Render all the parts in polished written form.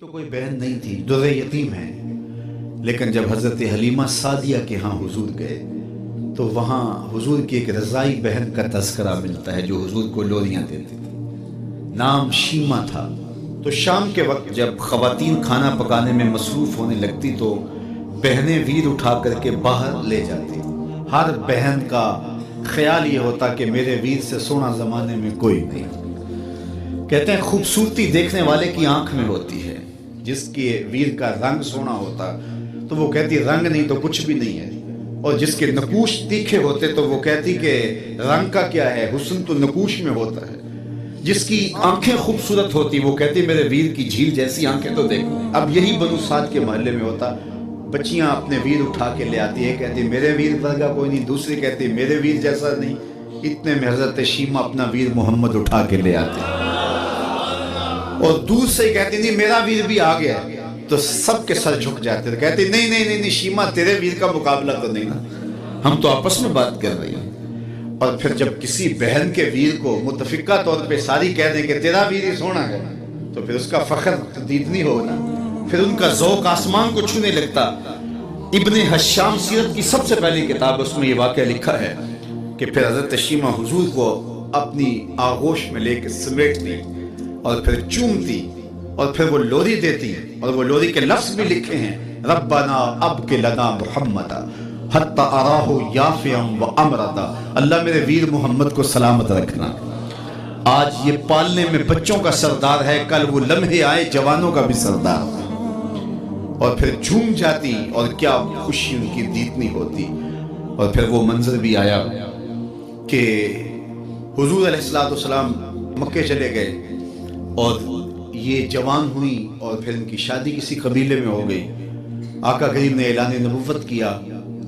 तो कोई बहन नहीं थी, दुर्रे यतीम है। लेकिन जब हज़रत हलीमा सादिया के यहाँ हुजूर गए तो वहाँ हुजूर की एक रज़ाई बहन का तज़किरा मिलता है जो हुजूर को लोरियाँ देती थी। नाम शीमा था। तो शाम के वक्त जब ख़वातीन खाना पकाने में मसरूफ़ होने लगती तो बहनें वीर उठा करके बाहर ले जाती। हर बहन का ख्याल ये होता कि मेरे वीर से सोना ज़माने में कोई नहीं। कहते हैं खूबसूरती देखने वाले की आंख में होती है। जिसके वीर का रंग सोना होता तो वो कहती रंग नहीं तो कुछ भी नहीं है, और जिसके नकूश तीखे होते तो वो कहती कि रंग का क्या है, हुस्न तो नकूश में होता है। जिसकी आंखें खूबसूरत होती वो कहती मेरे वीर की झील जैसी आंखें तो देखो। अब यही बनु साद के मोहल्ले में होता। बच्चियां अपने वीर उठा के ले आती है, कहती मेरे वीर वर्गा कोई नहीं, दूसरी कहती मेरे वीर जैसा नहीं। इतने में हजरत शीमा अपना वीर मोहम्मद उठा के ले आते और दूर से कहती नहीं मेरा वीर भी आ गया। तो सबके सर झुक जाते थे, कहते नहीं नहीं नहीं नहीं शीमा तेरे वीर का मुकाबला तो नहीं ना, हम तो आपस में बात कर रही हैं। और फिर जब किसी बहन के वीर को मुतफिका तौर पे सारी कह दें कि तेरा वीर ही सोना है तो फिर उसका फख्र तदीदनी हो ना, फिर उनका ज़ौक़ आसमान को छूने लगता। इब्ने हश्शाम सीरत की सबसे पहली किताब, उसमें ये वाक़या लिखा है कि फिर हज़रत शीमा हुजूर को अपनी आगोश में लेकर समेटती और फिर चूमती और फिर वो लोरी देती। और वो लोरी के लफ्ज़ भी लिखे हैं, रब्बना अब के लना मुहम्मदा हत्ता अराहु याफ़ियम व अमरदा, अल्लाह मेरे वीर मोहम्मद को सलामत रखना। आज ये पालने में बच्चों का सरदार है, कल वो लम्हे आए जवानों का भी सरदार। और फिर झूम जाती और क्या खुशी उनकी दीदनी होती। और फिर वो मंजर भी आया कि हुजूर अलैहिस्सलाम मक्के चले गए और ये जवान हुई और फिर इनकी शादी किसी कबीले में हो गई। आका करीम ने ऐलान नबुव्वत किया,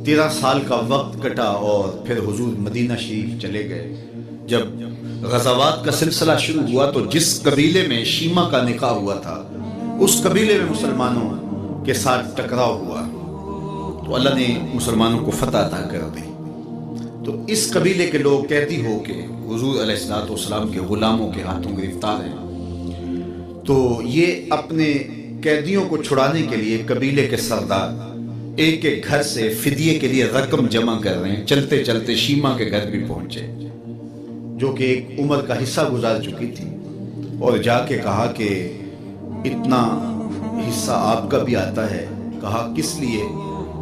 13 साल का वक्त कटा और फिर हुजूर मदीना शरीफ चले गए। जब ग़ज़वात का सिलसिला शुरू हुआ तो जिस कबीले में शीमा का निकाह हुआ था उस कबीले में मुसलमानों के साथ टकराव हुआ तो अल्लाह ने मुसलमानों को फतह अता कर दी। तो इस कबीले के लोग कैदी हो के हुजूर अलैहिस्सलाम के गुलामों के हाथों गिरफ्तार हैं। तो ये अपने कैदियों को छुड़ाने के लिए कबीले के सरदार एक एक घर से फिदिये के लिए रकम जमा कर रहे हैं। चलते चलते शीमा के घर भी पहुंचे जो कि एक उम्र का हिस्सा गुजार चुकी थी और जाके कहा कि इतना हिस्सा आपका भी आता है। कहा किस लिए?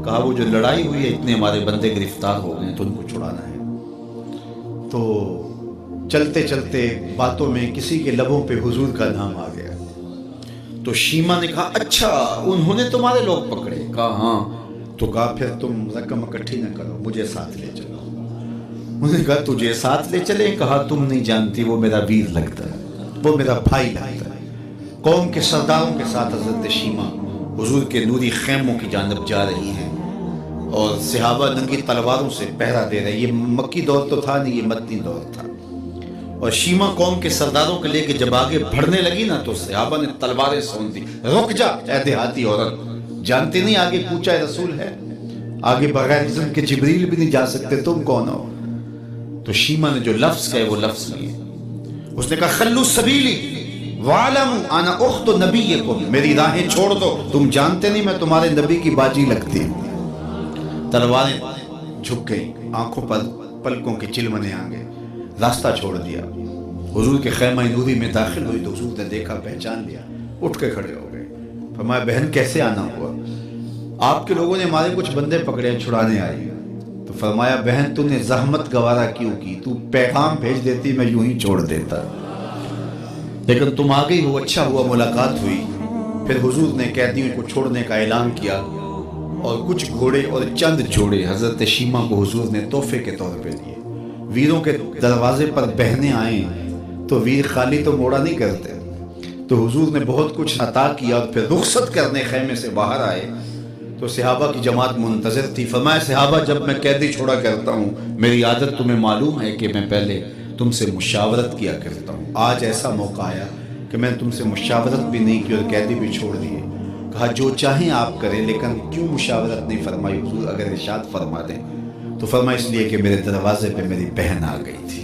कहा वो जो लड़ाई हुई है इतने हमारे बंदे गिरफ्तार हो गए तो उनको छुड़ाना है। तो चलते चलते बातों में किसी के लबों पे हुजूर का नाम आ गया तो शीमा ने कहा अच्छा उन्होंने तुम्हारे लोग पकड़े? कहा हाँ। तो कहा फिर तुम रकम इकट्ठी न करो, मुझे साथ ले चलो। उन्होंने कहा तुझे साथ ले चले? कहा तुम नहीं जानती वो मेरा वीर लगता है, वो मेरा भाई लगता है। कौम के सरदारों के साथ हज़रत शीमा हुजूर के नूरी खैमों की जानब जा रही हैं और सहाबा नंगी तलवारों से पहरा दे रहे। ये मक्की दौर तो था नहीं, ये मदनी दौर था। और शीमा कौम के सरदारों के लेके जब आगे बढ़ने लगी ना तो सहाबा ने तलवारें सोन दी। रुक जा ऐ देहाती औरत, जानते नहीं आगे पूछा रसूल है, आगे बगैर इज़्न के जिब्रील भी नहीं जा सकते, तुम कौन हो? तो शीमा ने जो लफ्ज़ कहे वो लफ्ज़ लिए। उसने कहा खल्लू सबीली वालमू अना उख्त नबीयकुम, मेरी राहें छोड़ दो, तुम जानते नहीं मैं तुम्हारे नबी की बाजी लगती हूँ। तलवारें झुक गई, आंखों पर पलकों के चिलमने आ गए, रास्ता छोड़ दिया। हुजूर के खैमा नूरी में दाखिल हुई तो हुजूर ने देखा, पहचान लिया, उठ के खड़े हो गए। फरमाया बहन कैसे आना हुआ? आपके लोगों ने हमारे कुछ बंदे पकड़े, छुड़ाने आई। तो फरमाया बहन तूने जहमत गवारा क्यों की? तू पैगाम भेज देती मैं यूं ही छोड़ देता, लेकिन तुम आ गई हो, अच्छा हुआ मुलाकात हुई। फिर हुजूर ने कैदियों को छोड़ने का ऐलान किया और कुछ घोड़े और चंद जोड़े हजरत शीमा को हुजूर ने तोहफे के तौर पे दिए। वीरों के दरवाजे पर बहनें आए तो वीर खाली तो मोड़ा नहीं करते, तो हुजूर ने बहुत कुछ अता किया। और फिर रुखसत करने खैमे से बाहर आए तो सहाबा की जमात मुंतज़िर थी। फरमाया सहाबा जब मैं कैदी छोड़ा करता हूँ मेरी आदत तुम्हें मालूम है कि मैं पहले तुमसे मुशावरत किया करता हूँ। आज ऐसा मौका आया कि मैंने तुमसे मुशावरत भी नहीं की और कैदी भी छोड़ दिए। कहा जो चाहें आप करें, लेकिन क्यों मुशावरत नहीं फरमाई हुजूर? अगर इरशाद फरमा दें तो फरमा इसलिए कि मेरे दरवाजे पे मेरी बहन आ गई थी।